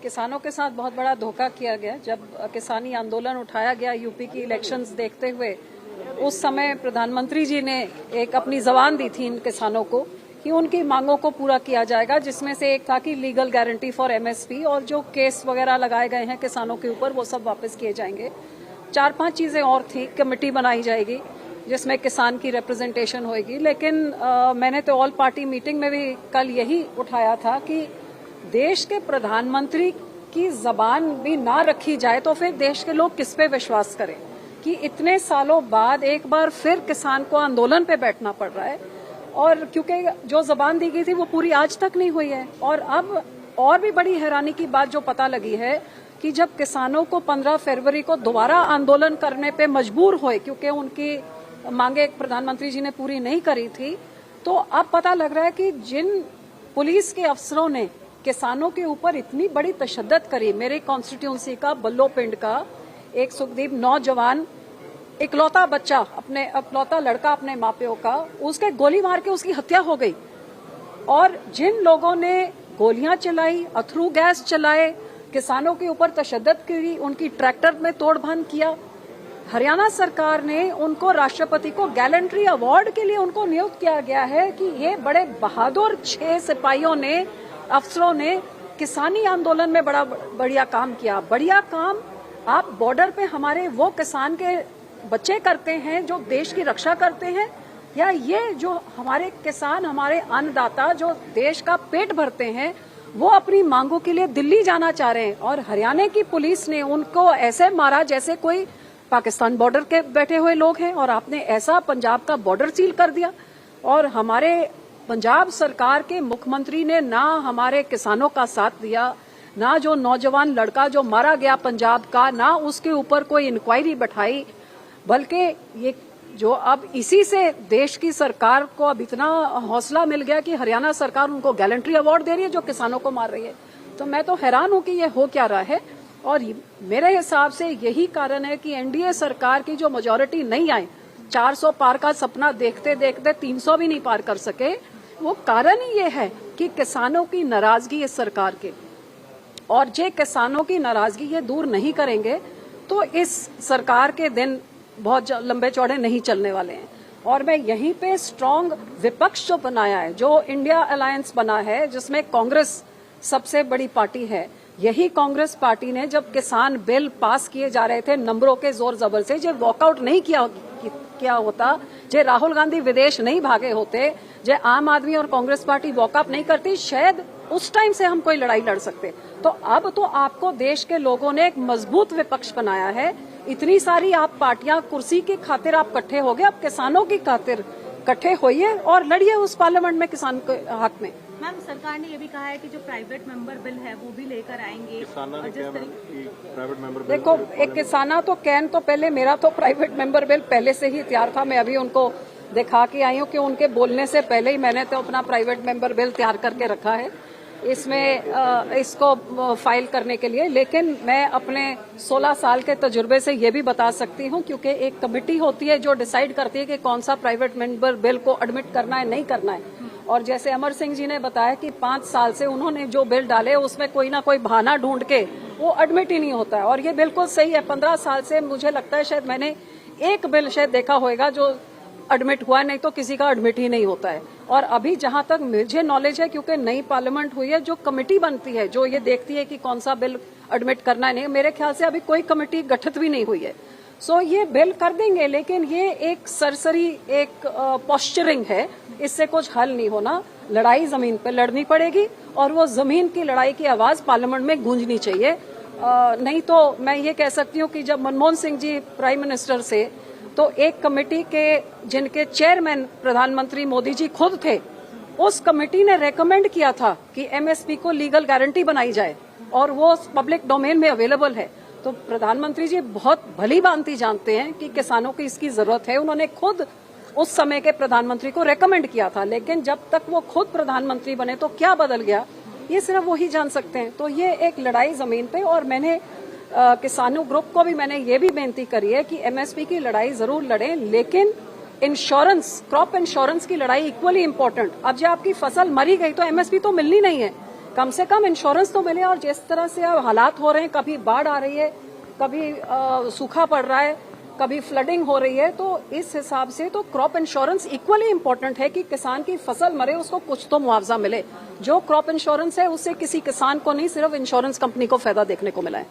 किसानों के साथ बहुत बड़ा धोखा किया गया। जब किसानी आंदोलन उठाया गया यूपी की इलेक्शंस देखते हुए, उस समय प्रधानमंत्री जी ने एक अपनी जबान दी थी इन किसानों को कि उनकी मांगों को पूरा किया जाएगा, जिसमें से एक था कि लीगल गारंटी फॉर एमएसपी और जो केस वगैरह लगाए गए हैं किसानों के ऊपर वो सब वापस किए जाएंगे। 4-5 चीजें और थी। कमेटी बनाई जाएगी जिसमें किसान की रिप्रेजेंटेशन होगी, लेकिन मैंने तो ऑल पार्टी मीटिंग में भी कल यही उठाया था कि देश के प्रधानमंत्री की जबान भी ना रखी जाए तो फिर देश के लोग किस पे विश्वास करें कि इतने सालों बाद एक बार फिर किसान को आंदोलन पे बैठना पड़ रहा है। और क्योंकि जो जबान दी गई थी वो पूरी आज तक नहीं हुई है। और अब और भी बड़ी हैरानी की बात जो पता लगी है कि जब किसानों को 15 फरवरी को दोबारा आंदोलन करने पे मजबूर हुए क्योंकि उनकी मांगे प्रधानमंत्री जी ने पूरी नहीं करी थी, तो अब पता लग रहा है कि जिन पुलिस के अफसरों ने किसानों के ऊपर इतनी बड़ी तशद्दद करी। मेरे कॉन्स्टिट्यूंसी का बल्लो पिंड का एक सुखदीप नौजवान, इकलौता बच्चा, अपने इकलौता लड़का अपने माँ-प्यो का, उसके गोली मार के उसकी हत्या हो गई। और जिन लोगों ने गोलियां चलाई, अथरू गैस चलाए, किसानों के ऊपर तशद्दद करी, उनकी ट्रैक्टर में तोड़फोड़ किया, हरियाणा सरकार ने उनको राष्ट्रपति को गैलेंट्री अवार्ड के लिए उनको नियुक्त किया गया है कि ये बड़े बहादुर 6 सिपाहियों ने, अफसरों ने किसानी आंदोलन में बड़ा बढ़िया काम किया। बढ़िया काम आप बॉर्डर पे हमारे वो किसान के बच्चे करते हैं जो देश की रक्षा करते हैं, या ये जो हमारे किसान, हमारे अन्नदाता जो देश का पेट भरते हैं, वो अपनी मांगों के लिए दिल्ली जाना चाह रहे हैं। और हरियाणा की पुलिस ने उनको ऐसे मारा जैसे कोई पाकिस्तान बॉर्डर के बैठे हुए लोग हैं, और आपने ऐसा पंजाब का बॉर्डर सील कर दिया। और हमारे पंजाब सरकार के मुख्यमंत्री ने ना हमारे किसानों का साथ दिया, ना जो नौजवान लड़का जो मारा गया पंजाब का, ना उसके ऊपर कोई इंक्वायरी बैठाई, बल्कि ये जो अब इसी से देश की सरकार को अब इतना हौसला मिल गया कि हरियाणा सरकार उनको गैलेंट्री अवार्ड दे रही है जो किसानों को मार रही है। तो मैं तो हैरान हूं कि ये हो क्या रहा है। और मेरे हिसाब से यही कारण है कि एनडीए सरकार की जो मेजॉरिटी नहीं आई, 400 पार का सपना देखते देखते 300 भी नहीं पार कर सके, वो कारण ही ये है कि किसानों की नाराजगी इस सरकार के, और जे किसानों की नाराजगी ये दूर नहीं करेंगे तो इस सरकार के दिन बहुत लंबे चौड़े नहीं चलने वाले हैं। और मैं यहीं पे स्ट्रांग विपक्ष जो बनाया है, जो इंडिया अलायंस बना है, जिसमें कांग्रेस सबसे बड़ी पार्टी है, यही कांग्रेस पार्टी ने जब किसान बिल पास किए जा रहे थे नंबरों के जोर जबर से, जो वॉकआउट नहीं किया होता, जो राहुल गांधी विदेश नहीं भागे होते, जो आम आदमी और कांग्रेस पार्टी वॉकआउट नहीं करती, शायद उस टाइम से हम कोई लड़ाई लड़ सकते। तो अब तो आपको देश के लोगों ने एक मजबूत विपक्ष बनाया है। इतनी सारी आप पार्टियां कुर्सी की खातिर आप इकट्ठे हो गए, अब किसानों की खातिर इकट्ठे होइए और लड़िए उस पार्लियामेंट में किसान के हक में। मैम, सरकार ने ये भी कहा है कि जो प्राइवेट मेंबर बिल है वो भी लेकर आएंगे। प्राइवेट मेंबर देखो, एक किसाना तो कैन तो पहले, मेरा तो प्राइवेट मेंबर बिल पहले से ही तैयार था। मैं अभी उनको दिखा के आई हूँ कि उनके बोलने से पहले ही मैंने तो अपना प्राइवेट मेंबर बिल तैयार करके रखा है इसमें इसको फाइल करने के लिए। लेकिन मैं अपने 16 साल के तजुर्बे से ये भी बता सकती हूँ, क्योंकि एक कमेटी होती है जो डिसाइड करती है कि कौन सा प्राइवेट मेंबर बिल को एडमिट करना है, नहीं करना है। और जैसे अमर सिंह जी ने बताया कि 5 साल से उन्होंने जो बिल डाले उसमें कोई ना कोई बहाना ढूंढ के वो एडमिट ही नहीं होता है। और ये बिल्कुल सही है। 15 साल से मुझे लगता है शायद मैंने एक बिल शायद देखा होगा जो एडमिट हुआ, नहीं तो किसी का एडमिट ही नहीं होता है। और अभी जहां तक मुझे नॉलेज है, क्योंकि नई पार्लियामेंट हुई है, जो कमेटी बनती है जो ये देखती है कि कौन सा बिल एडमिट करना है, नहीं, मेरे ख्याल से अभी कोई कमेटी गठित भी नहीं हुई है। सो ये बिल कर देंगे, लेकिन ये एक सरसरी एक पोस्चरिंग है, इससे कुछ हल नहीं होना। लड़ाई जमीन पे लड़नी पड़ेगी और वो जमीन की लड़ाई की आवाज पार्लियामेंट में गूंजनी चाहिए। नहीं तो मैं ये कह सकती हूँ कि जब मनमोहन सिंह जी प्राइम मिनिस्टर से, तो एक कमेटी के जिनके चेयरमैन प्रधानमंत्री मोदी जी खुद थे, उस कमेटी ने रेकमेंड किया था कि एमएसपी को लीगल गारंटी बनाई जाए, और वो पब्लिक डोमेन में अवेलेबल है। तो प्रधानमंत्री जी बहुत भली भांति जानते हैं कि किसानों की इसकी जरूरत है। उन्होंने खुद उस समय के प्रधानमंत्री को रेकमेंड किया था, लेकिन जब तक वो खुद प्रधानमंत्री बने तो क्या बदल गया, ये सिर्फ वही जान सकते हैं। तो ये एक लड़ाई जमीन पे, और मैंने किसानों ग्रुप को भी मैंने ये भी बेनती करी है कि एमएसपी की लड़ाई जरूर लड़ें, लेकिन इंश्योरेंस, क्रॉप इंश्योरेंस की लड़ाई इक्वली इम्पोर्टेंट। अब जब आपकी फसल मरी गई तो एमएसपी तो मिलनी नहीं है, कम से कम इंश्योरेंस तो मिले। और जिस तरह से अब हालात हो रहे हैं, कभी बाढ़ आ रही है, कभी सूखा पड़ रहा है, कभी फ्लडिंग हो रही है, तो इस हिसाब से तो क्रॉप इंश्योरेंस इक्वली इम्पोर्टेंट है कि किसान की फसल मरे उसको कुछ तो मुआवजा मिले। जो क्रॉप इंश्योरेंस है उससे किसी किसान को नहीं, सिर्फ इंश्योरेंस कंपनी को फायदा देखने को मिला है।